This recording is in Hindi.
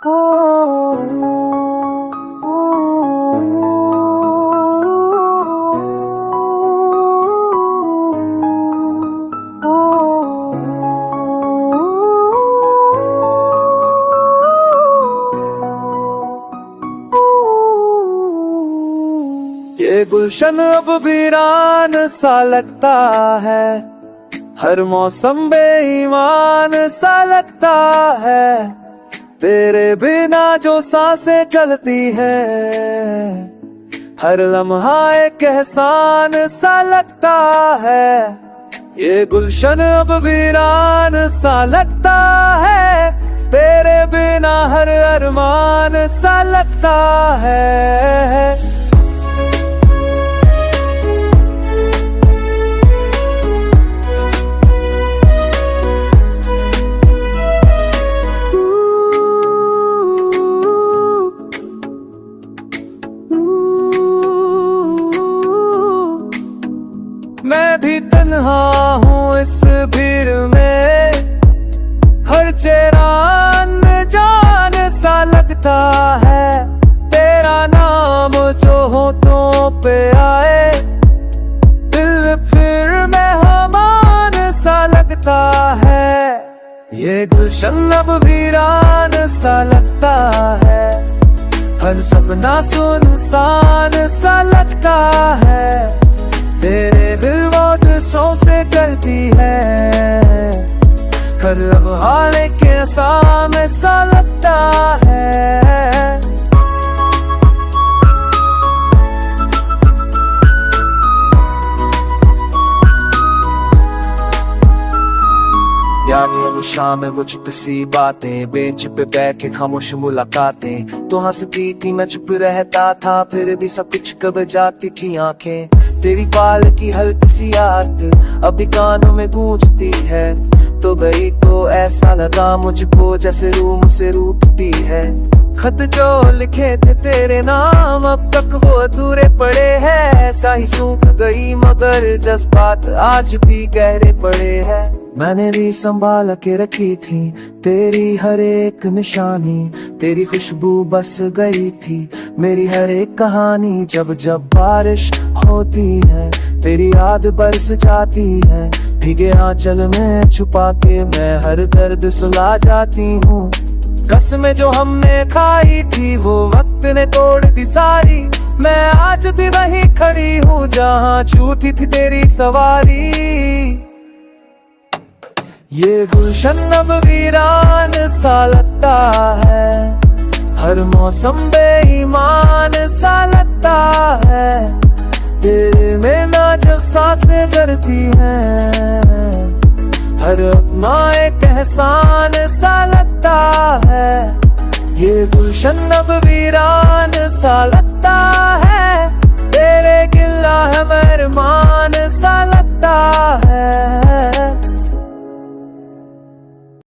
ये गुलशन अब वीरान सा लगता है, हर मौसम बेईमान सा लगता है। तेरे बिना जो सांसें चलती है, हर लम्हा एक एहसान सा लगता है। ये गुलशन अब वीरान सा लगता है, तेरे बिना हर अरमान सा लगता है। मैं भी तन्हा हूँ इस भीड़ में, हर चेहरा अनजान सा लगता है। तेरा नाम जो होठों पे आए, दिल फिर मेहमान सा लगता है। ये गुलशन अब वीरान सा लगता है, हर सपना सुनसान सा लगता है। तेरे दिल वो से करती है, हर लम्हा के सामने सा लगता है। यादें वो शाम वो चुप सी बातें, बेंच पे बैठ के खामोश मुलाकातें। तो हंसती थी मैं चुप रहता था, फिर भी सब कुछ कब जाती थी आंखें। तेरी बाल की हल्की सी याद अभी कानों में गूंजती है। तो गई तो ऐसा लगा मुझको जैसे रूह मुझसे रूठती है। खत जो लिखे थे तेरे नाम अब तक वो अधूरे पड़े हैं। ऐसा ही सूख गई मगर जज्बात आज भी गहरे पड़े हैं। मैंने भी संभाल के रखी थी तेरी हर एक निशानी, तेरी खुशबू बस गई थी मेरी हर एक कहानी। जब जब बारिश होती है तेरी याद बरस जाती है, भीगे आंचल में छुपा के मैं हर दर्द सुला जाती हूँ। कसमें जो हमने खाई थी वो वक्त ने तोड़ दी सारी, मैं आज भी वही खड़ी हूँ जहाँ छूटी थी तेरी सवारी। ये गुलशन अब वीरान सा लगता है, हर मौसम बेईमान सा लगता है। तेरे में नाजुक सांसें जरती हैं, हर अपना एक एहसान सा लगता है। ये गुलशन अब वीरान सा लगता है।